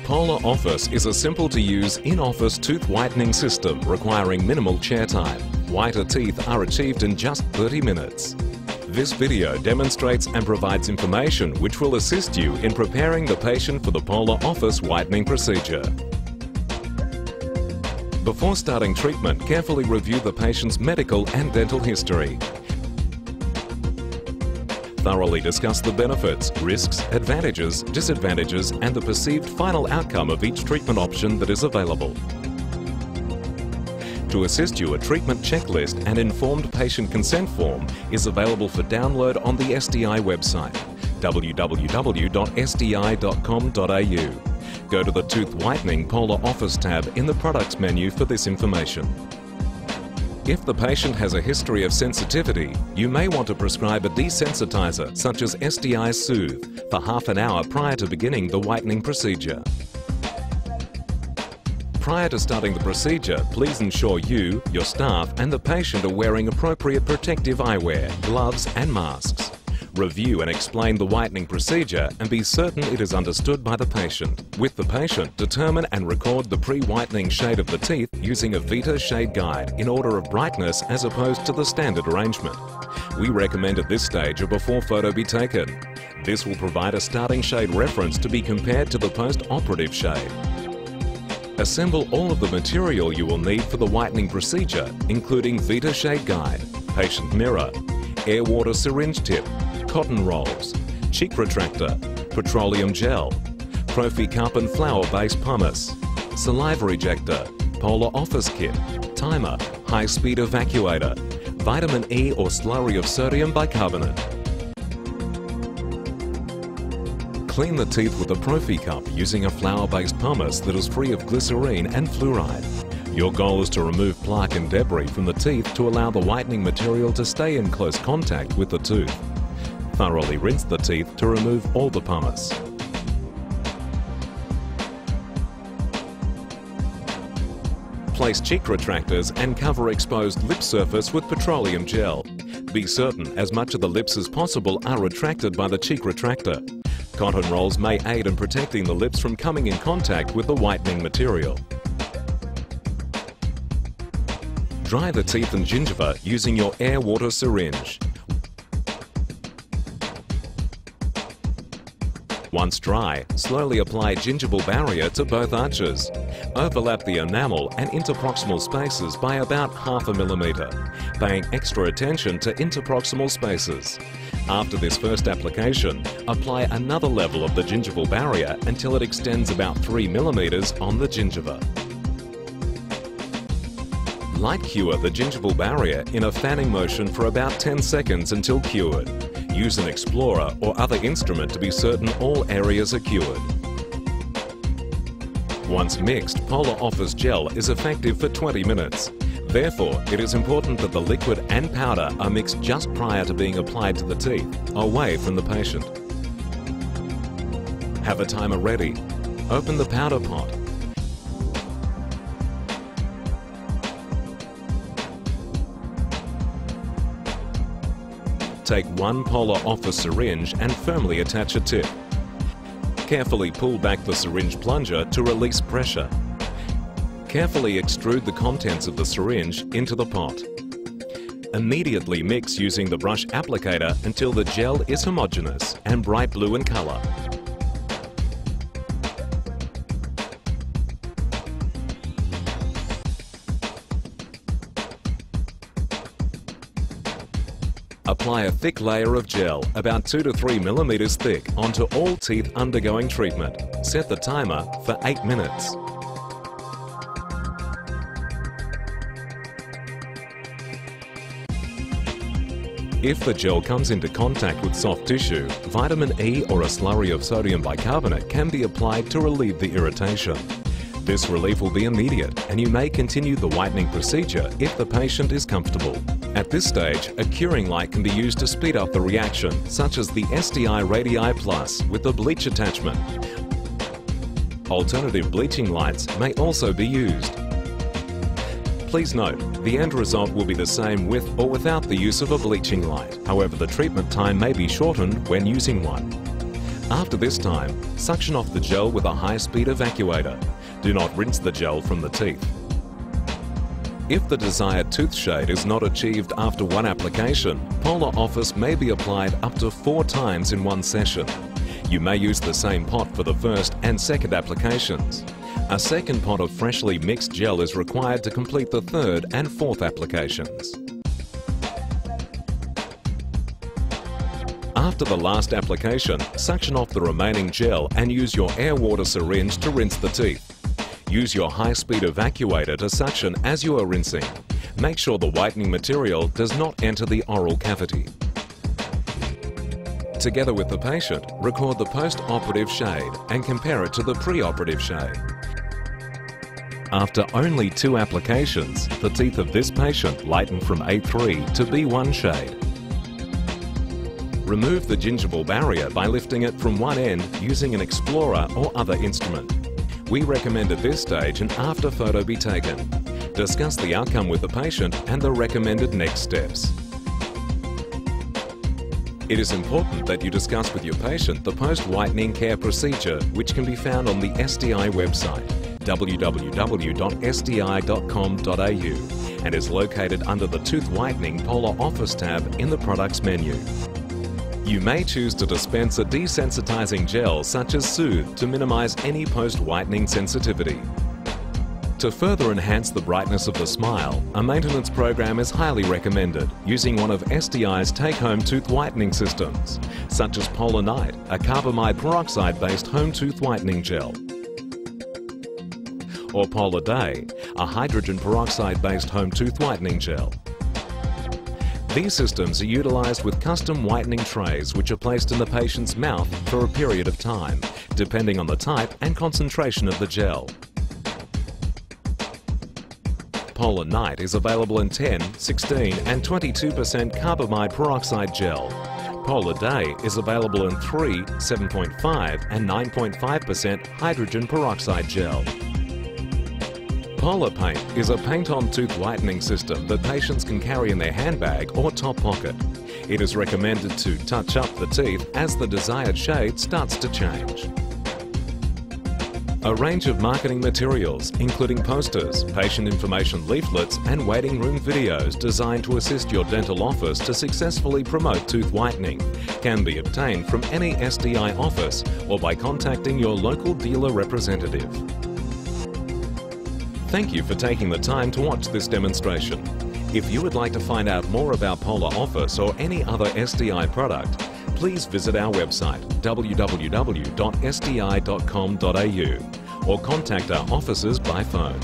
Polar Office is a simple-to-use in-office tooth whitening system requiring minimal chair time. Whiter teeth are achieved in just 30 minutes. This video demonstrates and provides information which will assist you in preparing the patient for the Polar Office whitening procedure. Before starting treatment, carefully review the patient's medical and dental history. Thoroughly discuss the benefits, risks, advantages, disadvantages, and the perceived final outcome of each treatment option that is available. To assist you, a treatment checklist and informed patient consent form is available for download on the SDI website, www.sdi.com.au. Go to the Tooth Whitening Polar Office tab in the Products menu for this information. If the patient has a history of sensitivity, you may want to prescribe a desensitizer such as SDI Soothe for half an hour prior to beginning the whitening procedure. Prior to starting the procedure, please ensure you, your staff and the patient are wearing appropriate protective eyewear, gloves and masks. Review and explain the whitening procedure and be certain it is understood by the patient. With the patient, determine and record the pre-whitening shade of the teeth using a Vita shade guide in order of brightness as opposed to the standard arrangement. We recommend at this stage a before photo be taken. This will provide a starting shade reference to be compared to the post-operative shade. Assemble all of the material you will need for the whitening procedure, including Vita shade guide, patient mirror, air water syringe tip, cotton rolls, cheek retractor, petroleum gel, Profi cup and flour-based pumice, saliva ejector, Polar Office kit, timer, high-speed evacuator, vitamin E or slurry of sodium bicarbonate. Clean the teeth with a Profi cup using a flour-based pumice that is free of glycerine and fluoride. Your goal is to remove plaque and debris from the teeth to allow the whitening material to stay in close contact with the tooth. Thoroughly rinse the teeth to remove all the pumice. Place cheek retractors and cover exposed lip surface with petroleum gel. Be certain as much of the lips as possible are retracted by the cheek retractor. Cotton rolls may aid in protecting the lips from coming in contact with the whitening material. Dry the teeth and gingiva using your air water syringe. Once dry, slowly apply gingival barrier to both arches. Overlap the enamel and interproximal spaces by about ½ millimeter, paying extra attention to interproximal spaces. After this first application, apply another level of the gingival barrier until it extends about 3 millimeters on the gingiva. Light cure the gingival barrier in a fanning motion for about 10 seconds until cured. Use an explorer or other instrument to be certain all areas are cured. Once mixed, Polar Office gel is effective for 20 minutes. Therefore, it is important that the liquid and powder are mixed just prior to being applied to the teeth, away from the patient. Have a timer ready. Open the powder pot. Take one Polar Office syringe and firmly attach a tip. Carefully pull back the syringe plunger to release pressure. Carefully extrude the contents of the syringe into the pot. Immediately mix using the brush applicator until the gel is homogeneous and bright blue in color. Apply a thick layer of gel, about 2 to 3 millimeters thick, onto all teeth undergoing treatment. Set the timer for 8 minutes. If the gel comes into contact with soft tissue, vitamin E or a slurry of sodium bicarbonate can be applied to relieve the irritation. This relief will be immediate, and you may continue the whitening procedure if the patient is comfortable. At this stage, a curing light can be used to speed up the reaction, such as the SDI Radii Plus with the bleach attachment. Alternative bleaching lights may also be used. Please note, the end result will be the same with or without the use of a bleaching light. However, the treatment time may be shortened when using one. After this time, suction off the gel with a high-speed evacuator. Do not rinse the gel from the teeth. If the desired tooth shade is not achieved after one application, Polar Office may be applied up to 4 times in one session. You may use the same pot for the first and second applications. A second pot of freshly mixed gel is required to complete the third and fourth applications. After the last application, suction off the remaining gel and use your air-water syringe to rinse the teeth. Use your high-speed evacuator to suction as you are rinsing. Make sure the whitening material does not enter the oral cavity. Together with the patient, record the post-operative shade and compare it to the pre-operative shade. After only 2 applications, the teeth of this patient lighten from A3 to B1 shade. Remove the gingival barrier by lifting it from one end using an explorer or other instrument. We recommend at this stage an after photo be taken. Discuss the outcome with the patient and the recommended next steps. It is important that you discuss with your patient the post-whitening care procedure, which can be found on the SDI website, www.sdi.com.au, and is located under the Tooth Whitening Polar Office tab in the Products menu. You may choose to dispense a desensitizing gel such as Soothe to minimize any post-whitening sensitivity. To further enhance the brightness of the smile, a maintenance program is highly recommended using one of SDI's take-home tooth whitening systems, such as Polar Night, a carbamide peroxide-based home tooth whitening gel, or Polar Day, a hydrogen peroxide-based home tooth whitening gel. These systems are utilised with custom whitening trays which are placed in the patient's mouth for a period of time, depending on the type and concentration of the gel. Polar Night is available in 10, 16 and 22% carbamide peroxide gel. Polar Day is available in 3, 7.5 and 9.5% hydrogen peroxide gel. Polar Paint is a paint-on tooth whitening system that patients can carry in their handbag or top pocket. It is recommended to touch up the teeth as the desired shade starts to change. A range of marketing materials, including posters, patient information leaflets and waiting room videos designed to assist your dental office to successfully promote tooth whitening, can be obtained from any SDI office or by contacting your local dealer representative. Thank you for taking the time to watch this demonstration. If you would like to find out more about Polar Office or any other SDI product, please visit our website www.sdi.com.au or contact our offices by phone.